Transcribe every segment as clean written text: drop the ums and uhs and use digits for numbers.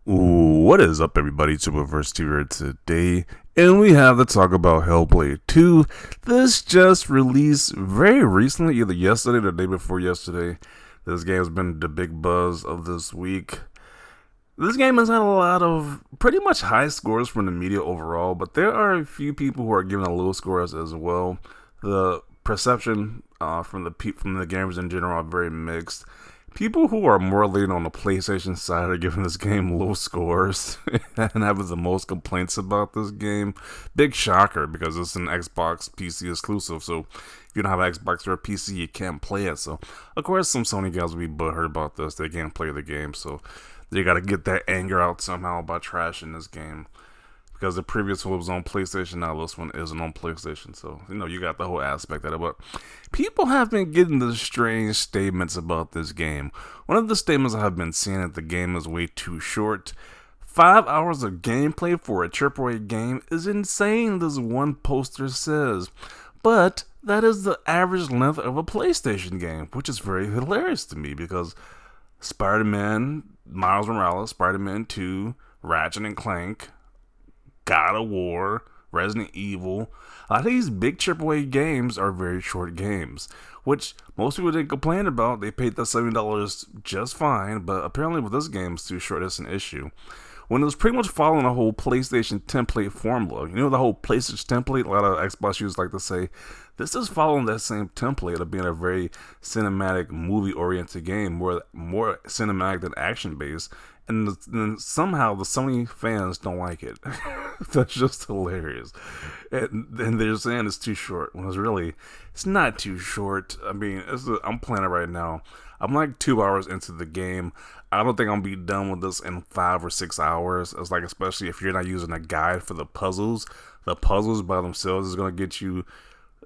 What is up, everybody? Superverse here today, and we have to talk about Hellblade 2. This just released very recently, either yesterday or the day before yesterday. This game has been the big buzz of this week. This game has had a lot of pretty much high scores from the media overall, but there are a few people who are giving a low scores as well. The perception from the gamers in general are very mixed. People who are more leaning on the PlayStation side are giving this game low scores and having the most complaints about this game. Big shocker because it's an Xbox PC exclusive, so if you don't have an Xbox or a PC, you can't play it. So, of course, some Sony guys will be butthurt about this. They can't play the game, so they gotta get that anger out somehow by trashing this game. Because the previous one was on PlayStation, now this one isn't on PlayStation. So, you got the whole aspect of it. But people have been getting the strange statements about this game. One of the statements I have been seeing that the game is way too short. 5 hours of gameplay for a AAA game is insane, this one poster says. But that is the average length of a PlayStation game, which is very hilarious to me because Spider-Man, Miles Morales, Spider-Man 2, Ratchet and Clank, God of War, Resident Evil. A lot of these big AAA games are very short games, which most people didn't complain about. They paid the $70 just fine, but apparently with this game, it's too short. It's an issue. When it was pretty much following a whole PlayStation template formula, the whole PlayStation template, a lot of Xbox users like to say, this is following that same template of being a very cinematic, movie-oriented game, more cinematic than action-based. And then somehow the Sony fans don't like it. That's just hilarious. And they're saying it's too short. When it's not too short. I mean, I'm playing it right now. I'm like 2 hours into the game. I don't think I'll be done with this in 5 or 6 hours. It's like, especially if you're not using a guide for the puzzles. The puzzles by themselves is going to get you,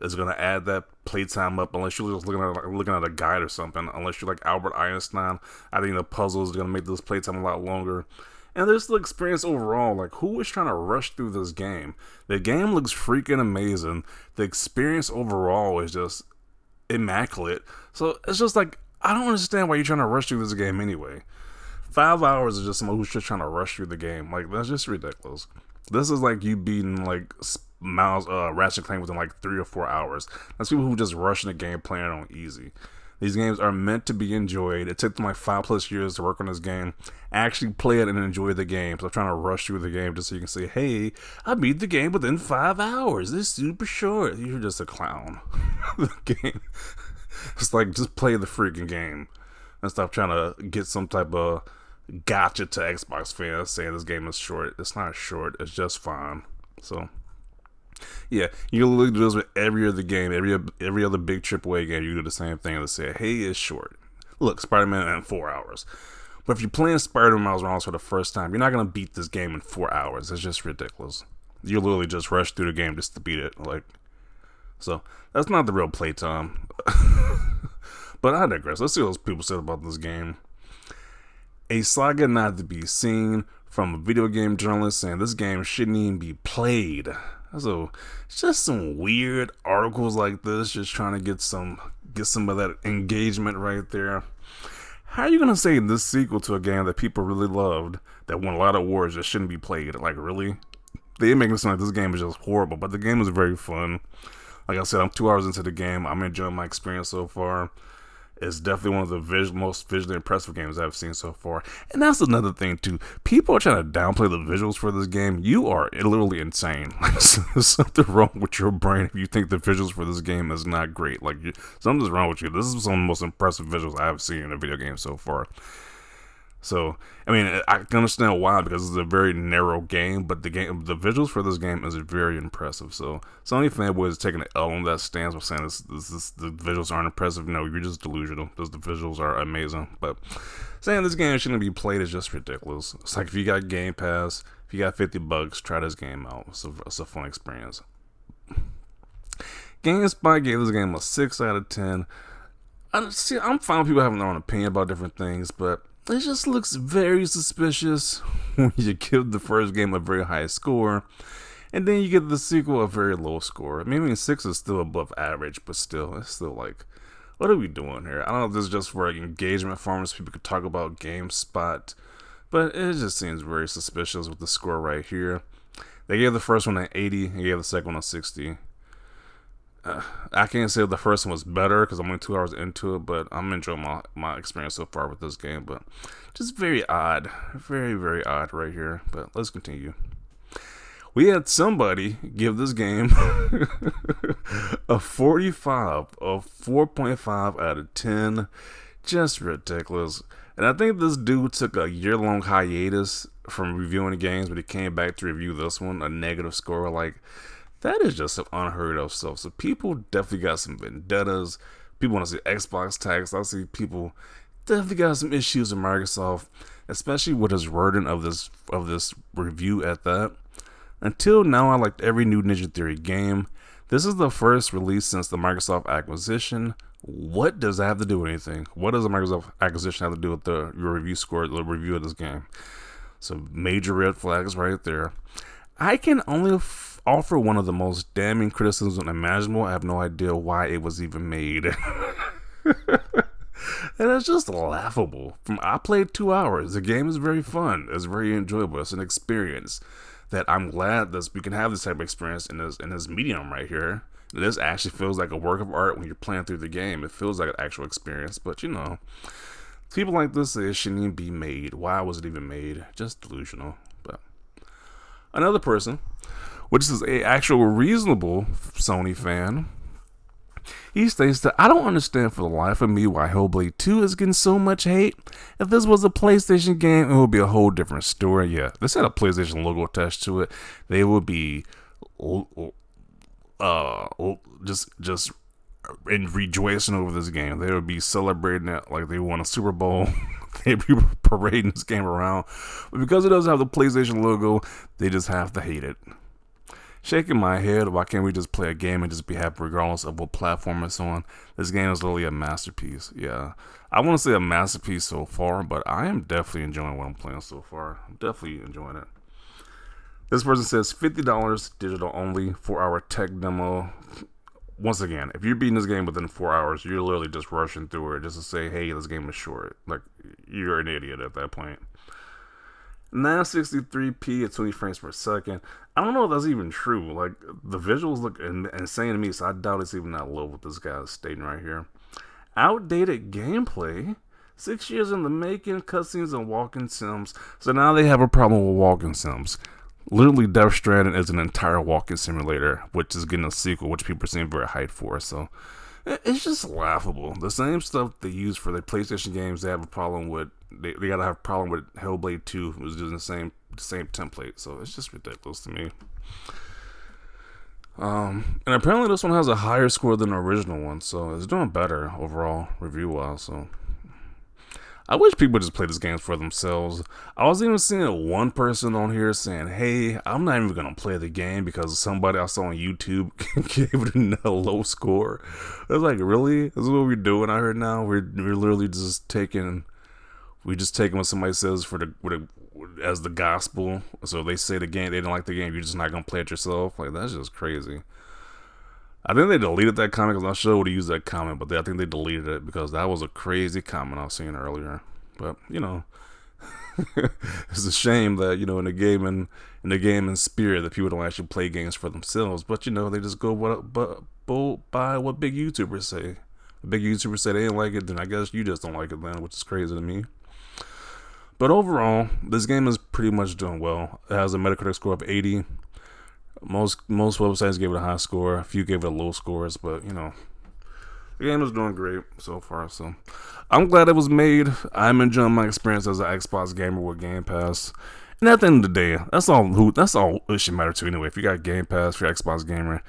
is going to add that playtime up unless you're just looking at a guide or something. Unless you're like Albert Einstein, I think the puzzles are going to make this playtime a lot longer. And there's the experience overall. Like, who is trying to rush through this game? The game looks freaking amazing. The experience overall is just immaculate. So it's just like, I don't understand why you're trying to rush through this game anyway. 5 hours is just someone who's just trying to rush through the game. Like, that's just ridiculous. This is like you beating like Ratchet Clank within like 3 or 4 hours. That's people who just rush in the game playing it on easy. These games are meant to be enjoyed. It took them like 5+ years to work on this game. Actually play it and enjoy the game. So I'm trying to rush through the game just so you can say, hey, I beat the game within 5 hours. This is super short. You're just a clown. The game. It's like, just play the freaking game. And stop trying to get some type of gotcha to Xbox fans saying this game is short. It's not short. It's just fine. So, yeah, you literally do this with every other game, every other big AAA game. You do the same thing and say, hey, it's short. Look, Spider-Man in 4 hours. But if you're playing Spider-Man Miles Morales for the first time, you're not going to beat this game in 4 hours. It's just ridiculous. You literally just rush through the game just to beat it. So, that's not the real playtime. But I digress. Let's see what people said about this game. A saga not to be seen from a video game journalist saying this game shouldn't even be played. So it's just some weird articles like this, just trying to get some of that engagement right there. How are you gonna say this sequel to a game that people really loved, that won a lot of awards, just shouldn't be played? Like, really? They make it sound like this game is just horrible, but the game is very fun. Like I said, I'm 2 hours into the game. I'm enjoying my experience so far. It's definitely one of the most visually impressive games I've seen so far. And that's another thing, too. People are trying to downplay the visuals for this game. You are literally insane. There's something wrong with your brain if you think the visuals for this game is not great. Like, something's wrong with you. This is some of the most impressive visuals I've seen in a video game so far. So, I mean, I can understand why, because it's a very narrow game, but the visuals for this game is very impressive. So, Sony fanboys is taking an L on that stance by saying the visuals aren't impressive. No, you're just delusional, because the visuals are amazing. But saying this game shouldn't be played is just ridiculous. It's like, if you got Game Pass, if you got $50, try this game out. It's a fun experience. GameSpot gave this game a 6 out of 10. I'm fine with people having their own opinion about different things, but it just looks very suspicious when you give the first game a very high score, and then you get the sequel a very low score. I mean, 6 is still above average, but still, it's still like, what are we doing here? I don't know if this is just for like engagement farmers. People could talk about GameSpot But it just seems very suspicious with the score right here. They gave the first one an 80 and gave the second one a 60. I can't say the first one was better because I'm only 2 hours into it, but I'm enjoying my experience so far with this game. But just very odd. Very, very odd right here. But let's continue. We had somebody give this game a 45, a 4.5 out of 10. Just ridiculous. And I think this dude took a year-long hiatus from reviewing the games, but he came back to review this one, a negative score. Like, that is just some unheard of stuff. So people definitely got some vendettas. People want to see Xbox tax. I see people definitely got some issues with Microsoft, especially with his wording of this review at that. Until now, I liked every new Ninja Theory game. This is the first release since the Microsoft acquisition. What does that have to do with anything? What does the Microsoft acquisition have to do with your review score, the review of this game? So major red flags right there. I can only offer one of the most damning criticisms imaginable. I have no idea why it was even made. And it's just laughable. I played 2 hours. The game is very fun. It's very enjoyable. It's an experience that I'm glad that we can have this type of experience in this medium right here. This actually feels like a work of art when you're playing through the game. It feels like an actual experience. But, you know, people like this say it shouldn't even be made. Why was it even made? Just delusional. But another person, which is a actual reasonable Sony fan, he states that I don't understand for the life of me why Hellblade 2 is getting so much hate. If this was a PlayStation game, it would be a whole different story. Yeah, this had a PlayStation logo attached to it. They would be just in rejoicing over this game. They would be celebrating it like they won a Super Bowl. They'd be parading this game around. But because it doesn't have the PlayStation logo, they just have to hate it. Shaking my head, why can't we just play a game and just be happy regardless of what platform it's on? This game is literally a masterpiece. Yeah, I want to say a masterpiece so far, but I am definitely enjoying what I'm playing so far. I'm definitely enjoying it. This person says $50 digital only, 4-hour tech demo. Once again, if you're beating this game within 4 hours, you're literally just rushing through it just to say, hey, this game is short. Like, you're an idiot at that point. 963p at 20 frames per second. I don't know if that's even true. Like, the visuals look insane to me, so I doubt it's even that low what this guy is stating right here. Outdated gameplay. 6 years in the making, cutscenes and walking sims. So now they have a problem with walking sims. Literally, Death Stranding is an entire walking simulator, which is getting a sequel, which people seem very hyped for. So it's just laughable. The same stuff they use for the PlayStation games, they have a problem with. They gotta have a problem with Hellblade 2, who's using the same template. So it's just ridiculous to me. And apparently this one has a higher score than the original one, so it's doing better overall review-wise. So I wish people just play these games for themselves. I was even seeing one person on here saying, hey, I'm not even going to play the game because somebody I saw on YouTube gave it a low score. I was like, really? This is what we're doing out here now? We're literally just taking what somebody says as the gospel. So they say the game, they didn't like the game, you're just not going to play it yourself? Like, that's just crazy. I think they deleted that comment because I'm not sure would have used that comment, but I think they deleted it because that was a crazy comment I was seeing earlier. But, you know, it's a shame that, you know, in the gaming spirit that people don't actually play games for themselves. But, you know, they just go by what big YouTubers say. If big YouTubers say they didn't like it, then I guess you just don't like it then, which is crazy to me. But overall, this game is pretty much doing well. It has a Metacritic score of 80. Most websites gave it a high score. A few gave it a low scores, but you know, the game is doing great so far. So I'm glad it was made. I'm enjoying my experience as an Xbox gamer with Game Pass. And at the end of the day, that's all it should matter to anyway. If you got Game Pass, if you're an Xbox gamer,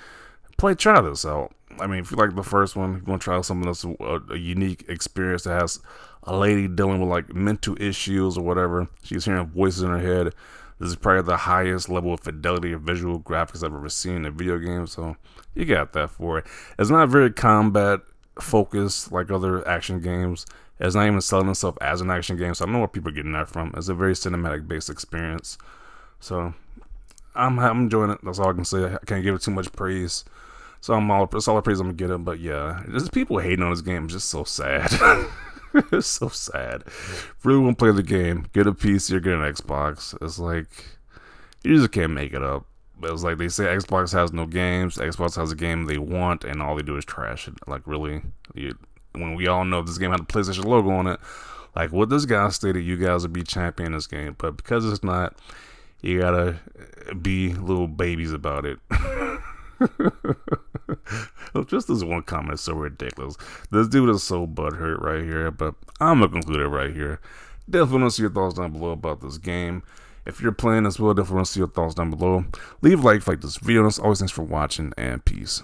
try this out. I mean, if you like the first one, if you want to try something that's a unique experience that has a lady dealing with like mental issues or whatever, she's hearing voices in her head. This is probably the highest level of fidelity of visual graphics I've ever seen in a video game, so you got that for it. It's not very combat focused like other action games. It's not even selling itself as an action game, so I don't know where people are getting that from. It's a very cinematic based experience. So I'm enjoying it. That's all I can say. I can't give it too much praise. So that's all the praise I'm gonna get it. But yeah, just people hating on this game is just so sad. It's so sad. Really want to play the game, get a PC or get an Xbox. It's like you just can't make it up. It's like they say Xbox has no games. Xbox has a game they want, and all they do is trash it. Like really, when we all know this game had a PlayStation logo on it. Like what this guy stated, you guys would be champion this game, but because it's not, you gotta be little babies about it. Just this one comment is so ridiculous. This dude is so butthurt right here, but I'm gonna conclude it right here. Definitely want to see your thoughts down below about this game. If you're playing as well, definitely want to see your thoughts down below. Leave a like this video. And as always, thanks for watching, and peace.